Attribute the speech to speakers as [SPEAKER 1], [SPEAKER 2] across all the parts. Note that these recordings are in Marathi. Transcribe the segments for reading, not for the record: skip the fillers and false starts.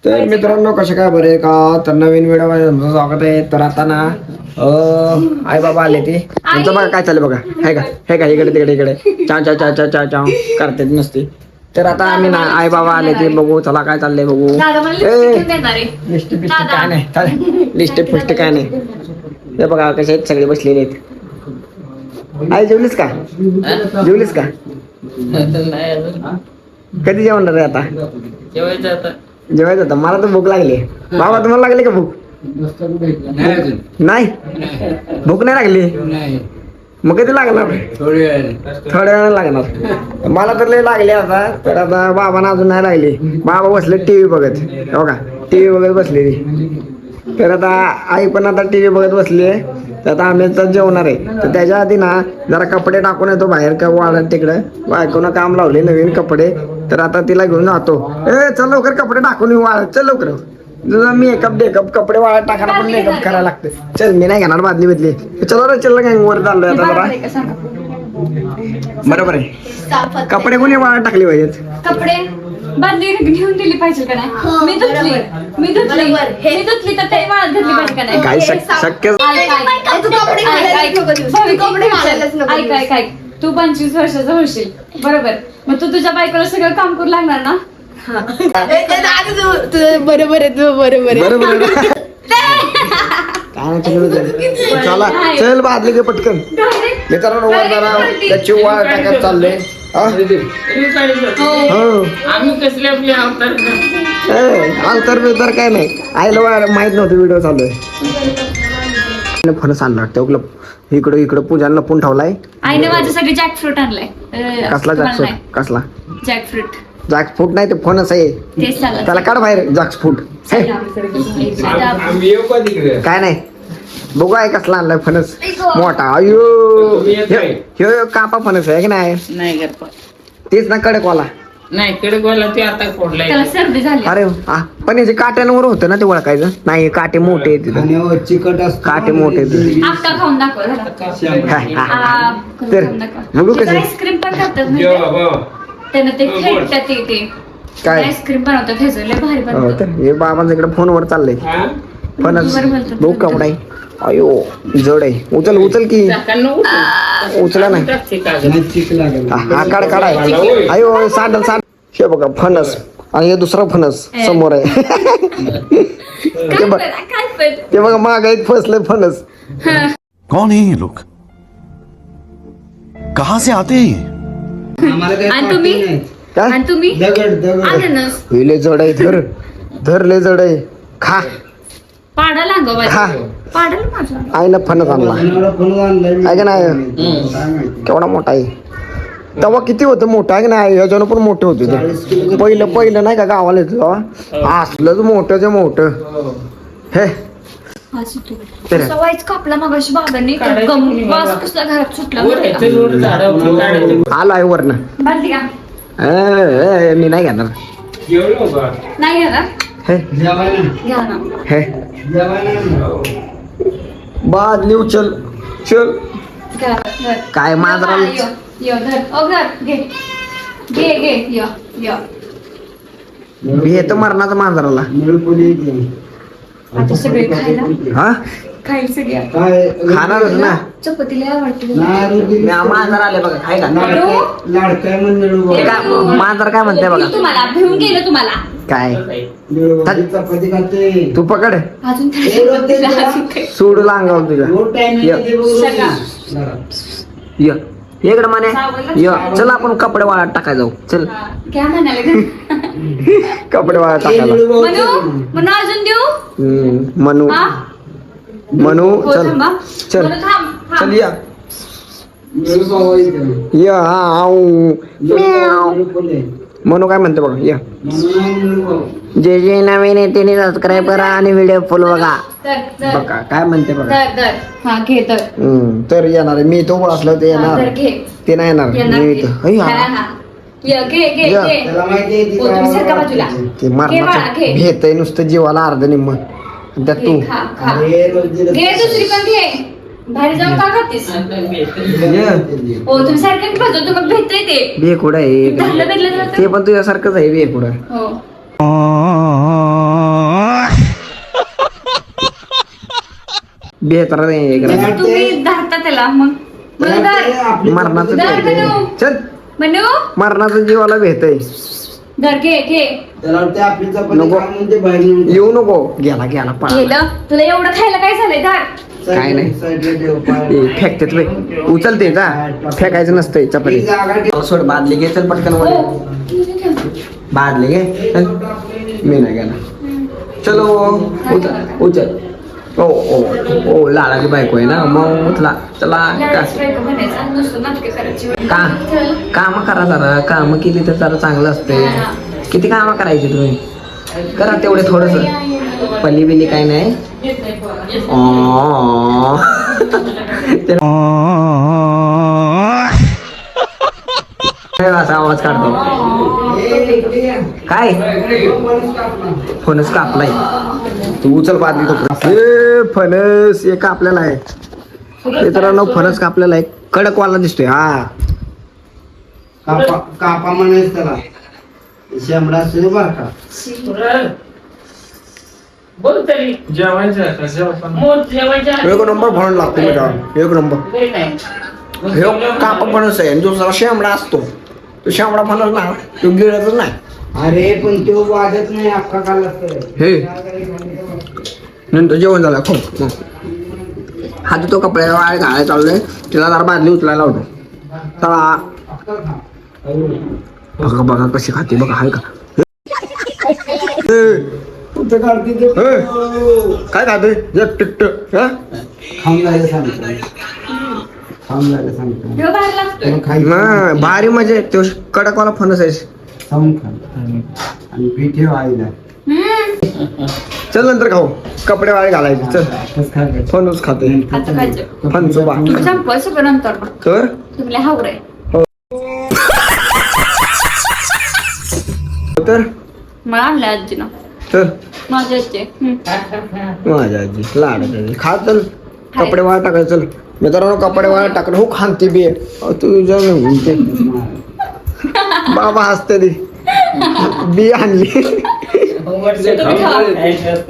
[SPEAKER 1] तर मित्रांनो कशा काय बरे का तर नवीन व्हिडिओ मध्ये तुमचं स्वागत आहे. तर आता ना आई बाबा आले ते त्यांचं बघा काय चाललं बघा हे का इकडे तिकडे इकडे चाव चाव चाव चाव चाव चाव करते नसते. तर आता आम्ही ना आई बाबा आले ते बघू चला काय चाललंय बघू. लिस्ट बिस्ट काय नाही लिस्ट फिस्ट काय नाही. हे बघा कसे आहेत सगळे बसलेले आहेत. आई जेवलीस का जेवलीस का कधी जेवणार आहे आता जेवायचं आता मला तर भूक लागली. बाबा तुम्हाला लागली का भूक नाही भूक नाही लागली मग कधी लागणार थोड्या वेळाने लागणार मला तर लय लागले आता. तर आता बाबांना अजून नाही लागली. बाबा बसले टीव्ही बघत बघा टीव्ही बघत बसलेली. तर आता आई पण आता टीव्ही बघत बसली. तर आता आम्ही तर जेवणार आहे. तर त्याच्या आधी ना जरा कपडे टाकून येतो बाहेर का वाढत तिकडं बायकोनं काम लावले नवीन कपडे. तर आता तिला घेऊन जातो. चल लवकर कपडे टाकून येऊ वाळत चल लवकर. तुझा मेकअप डेकअप कपडे वाळत टाकायला पण मेकअप करायला लागते. चल मी नाही घेणार बादली बदली चल रे चल काय वर चाललोय आता जरा बरोबर आहे. कपडे कोणी वाळत टाकले पाहिजेत
[SPEAKER 2] कपडे बादली घेऊन दिली पाहिजे का नाही. मी धुतली तर ते वाळत घातली पाहिजे का नाही.
[SPEAKER 1] काय शक्य
[SPEAKER 2] ऐक तू 25 वर्षाचा होशील बरोबर. मग तू तुझ्या बायकोला सगळं काम करू लागणार ना.
[SPEAKER 3] बरोबर आहे तू बरोबर आहे
[SPEAKER 1] चला चल बादली घे पटकन. मित्रांनो वर जरा त्याची वाळ टाकत चालले. अंतर बितर काय नाही. आईला माहित नव्हतं व्हिडिओ चालू आहे. फणस आणला वाटतं इकडं इकडं पूजा लपून ठेवलाय.
[SPEAKER 2] आईने माझ्यासाठी जॅकफ्रूट आणलाय.
[SPEAKER 1] कसला जॅकफ्रूट कसला
[SPEAKER 2] जॅकफ्रूट
[SPEAKER 1] जॅकफ्रूट नाही ते फणस आहे. त्याला काढ बाहेर जॅकफ्रूट काय नाही. बघू आहे कसला आणलाय फणस मोठा. अयो ह्यो कापा फणस आहे की नाही तेच ना कडकवाला
[SPEAKER 4] नाही कडकवाला ते आता फोडलाय.
[SPEAKER 2] त्याला सर्दी झाली.
[SPEAKER 1] अरे पण याचे काट्यांवर होतं ना ते ओळखायचं नाही. काटे मोठे आहेत तिथं काटे मोठे
[SPEAKER 2] आता खाऊन दाखव
[SPEAKER 1] तर बघू कसे
[SPEAKER 2] आईस्क्रीम पण करतात त्यानं ते फेटतात ते
[SPEAKER 1] काय
[SPEAKER 2] आईस्क्रीम बनवतात ह्याचं लय भारी बनवतात.
[SPEAKER 1] तर हे बाबांचं इकडे फोनवर चाललंय फणस बघू कपडा आहे. अयो जड आहे उचल उचल की उचला नाही हा काढ काढाय. अयो सांडल सांड. हे बघा फणस आणि हे दुसरा फणस समोर आहे. ते बघा माग एक फसलंय फणस.
[SPEAKER 5] कौन है ये लोग कहां से आते हैं
[SPEAKER 2] आणि तुम्ही अननस
[SPEAKER 1] लय जड आहे. धर धर लय जड आहे. खा
[SPEAKER 2] पाडाला
[SPEAKER 1] खा
[SPEAKER 2] पाडाला माझा
[SPEAKER 1] आईनं फणस आणला आहे का नाही. केवढा मोठा आहे. तेव्हा किती होतं मोठं आहे की नाही. ह्याच्यानं पण मोठं होतं पहिलं नाही का गावाला येतं तेव्हा असलंच मोठंच मोठं. हे
[SPEAKER 2] वाईच कापला मगाशी बाबांनी कसला घरात सुटला.
[SPEAKER 1] आलाय वरनं
[SPEAKER 2] बादली का
[SPEAKER 1] मी नाही घेणार.
[SPEAKER 2] नाही घ्या
[SPEAKER 1] हे
[SPEAKER 2] घ्या ना.
[SPEAKER 1] हे बादली उचल चल काय माजरा भेट मरणाचं मांजराला
[SPEAKER 2] आता सगळे खायला
[SPEAKER 1] हा
[SPEAKER 2] खाईल सगळ्या
[SPEAKER 1] खाणारच ना.
[SPEAKER 2] चपातीला आवडते.
[SPEAKER 1] मांजर आले बघा खायला. मांजर काय म्हणते बघा
[SPEAKER 2] तुम्हाला भिवून गेलं तुम्हाला
[SPEAKER 1] काय तू पकड
[SPEAKER 2] अजून
[SPEAKER 1] सूड लांगाव तुझ्या य इकडं म्हणे य चल आपण कपडे वाळत टाकाय जाऊ चल.
[SPEAKER 2] काय म्हणाले
[SPEAKER 1] कपडे वाळत टाकायला
[SPEAKER 2] म्हणून अजून देऊ
[SPEAKER 1] मनू मनू चल चल चल या मनू काय म्हणते बघा या. जे जे नवीन आहे त्याने सबस्क्राईब करा आणि व्हिडिओ फुल बघा बघा काय म्हणते बघा. तर येणार आहे मी तो असलं ते येणार ते नाही येणार मी ते मारणार भेट आहे नुसतं जीवाला अर्ध निम्म त्यात तू
[SPEAKER 2] दुसरी पण घे बाहेर जाऊन का खातेस. हो तुम्ही सारखं भाजतो तुम्हाला भेटतंय ते
[SPEAKER 1] बेकुडा आहे ते पण तुझ्यासारखंच आहे बेकुडा.
[SPEAKER 2] हो
[SPEAKER 1] बेहतर नाही
[SPEAKER 2] जसं तुम्ही धरता त्याला मग म्हणून धर.
[SPEAKER 1] मरणाचं
[SPEAKER 2] धर
[SPEAKER 1] भेटय
[SPEAKER 2] म्हणू.
[SPEAKER 1] चल
[SPEAKER 2] म्हणू
[SPEAKER 1] मरणाचं जीवाला भेटय
[SPEAKER 2] धर घे
[SPEAKER 1] नको येऊ नको गेला गेला पळा
[SPEAKER 2] गेलं तुला एवढं खायला काय झालंय धर.
[SPEAKER 1] काय नाही फेकतेच बाई उचलते जा फेकायचं नसतंय चपाती सोड बादली घे चल पटकन
[SPEAKER 2] हो
[SPEAKER 1] वर. बादली घे चल मी नाही गेला चलो उचल उचल ओ ओ ओ लाडाची बायको आहे ना मग उचला चला
[SPEAKER 2] लाडाची बायको म्हणायचं, नुसतं नाटकं करायची.
[SPEAKER 1] का काम करा जरा काम केली तर जरा चांगलं असते किती काम करायची तुम्ही करा तेवढे थोडस पल्ली बिल्ली काय नाही असा आवाज काढतो काय फणस कापलाय तू उचल बादली तो फणस एक कापलेला आहे मित्रांनो फणस कापलेला आहे कडक वाला दिसतोय हा
[SPEAKER 6] कापा म्हणायचं त्याला शेंबडा सुरू बर का
[SPEAKER 4] बोल तरी
[SPEAKER 7] जेवायचं आहे का जेवण
[SPEAKER 4] मोठ जेवायच्या
[SPEAKER 1] एक नंबर फणस लागतो मित्रांनो एक नंबर हे कापा फणस आहे आणि जो जरा शेंबडा असतो तो शेंबडा फणस ना तो गिळतच नाही
[SPEAKER 6] अरे पण तो वाजत नाही अख्खा काल
[SPEAKER 1] हे नंतर जेवण झालं खूप हात तो कपड्याला वाळ घालायला चाललोय तिला जरा बादली उचलायला होतो चला बघा बघा कशी खाते बघा हाय का
[SPEAKER 6] कुठं काढते ते
[SPEAKER 1] काय खाते टिकट
[SPEAKER 6] खाऊन जायला सांगतो खाऊन जायला सांगतो
[SPEAKER 2] ठेव बाहेर लागतोय.
[SPEAKER 6] मग खायचं
[SPEAKER 1] भारी मजा आहे तो कडकवाला फणस आहे
[SPEAKER 6] खाऊन खा आणि पीठ ठेव आईला
[SPEAKER 1] चल नंतर खाऊ कपडे वाळे घालायचे चल
[SPEAKER 6] तसं खायचं.
[SPEAKER 1] फणस खाते
[SPEAKER 2] आता खायचं
[SPEAKER 1] फणसोबा
[SPEAKER 2] तुम्ही संपवायचं पण नंतर मग.
[SPEAKER 1] तर
[SPEAKER 2] तुम्ही लय हावरं आहे.
[SPEAKER 1] तर
[SPEAKER 2] मला आणलं आजीनं
[SPEAKER 1] तर
[SPEAKER 2] माझ्या आजी.
[SPEAKER 1] माझ्या आजी लाड आजी खा चल कपडे वाळ टाकायचं चल मित्रांनो कपडे वाळ टाकलं हो खांती बी तू म्हणते बाबा हसते ती बी आणली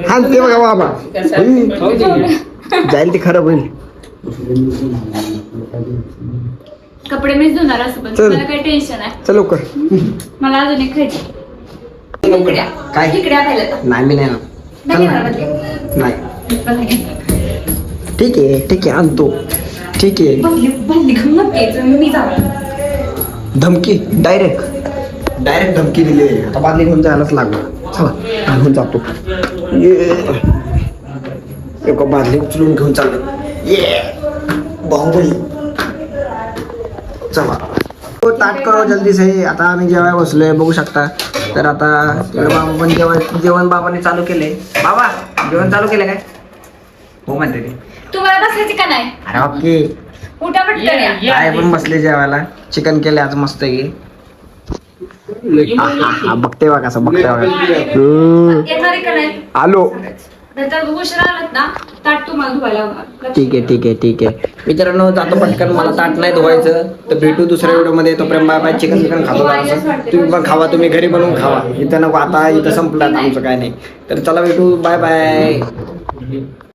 [SPEAKER 1] हानते बघा बाबा जाईल ती खराब होईल
[SPEAKER 2] कपडे मीच धुणार असं पण
[SPEAKER 1] चल.
[SPEAKER 2] मला काही टेन्शन आहे.
[SPEAKER 1] चल लवकर
[SPEAKER 2] मला अजून एक खायची. इकडे या.
[SPEAKER 1] काय?
[SPEAKER 2] इकडे या पहिलं तर.
[SPEAKER 1] नाही मी नाही ना
[SPEAKER 2] नाही घेणार बदली.
[SPEAKER 1] नाही
[SPEAKER 2] बदली.
[SPEAKER 1] ठीक आहे आणतो ठीक आहे
[SPEAKER 2] बदली घेऊन नक्की यायचं. मी जाऊ.
[SPEAKER 1] धमकी डायरेक्ट धमकी दिली आहे. आता बादली घेऊन जायलाच लागणार चला घेऊन जातो ये एक बादली उचलून घेऊन चाललो ये बाहुबली चला तो ताट करो जल्दी से आता आम्ही जेवाय बसलोय बघू शकता तर आता इकडे बाबा पण जेवण बाबाने चालू केले बाबा जेवण चालू केलं काय हो म्हणते ते
[SPEAKER 2] तुम्हाला बसायची का नाही
[SPEAKER 1] अरे ओके
[SPEAKER 2] उठा पटकन या.
[SPEAKER 1] काय पण बसले जेवायला चिकन केले आज मस्त की बघते बघा कसं बघते बघा
[SPEAKER 2] येणार आहे का नाही
[SPEAKER 1] आलो
[SPEAKER 2] नंतर उशिरा आलात ना ताट तुम्हाला धुवायला होणार.
[SPEAKER 1] ठीक आहे मित्रांनो जातो पटकन मला ताट नाही धुवायचं तर भेटू दुसऱ्या व्हिडिओ मध्ये तोपर्यंत बाय बाय चिकन खातो जरासं. तुम्ही पण खावा तुम्ही घरी बनवून खावा इथं नको आता इथं संपलं आता आमचं काय नाही तर चला भेटू बाय बाय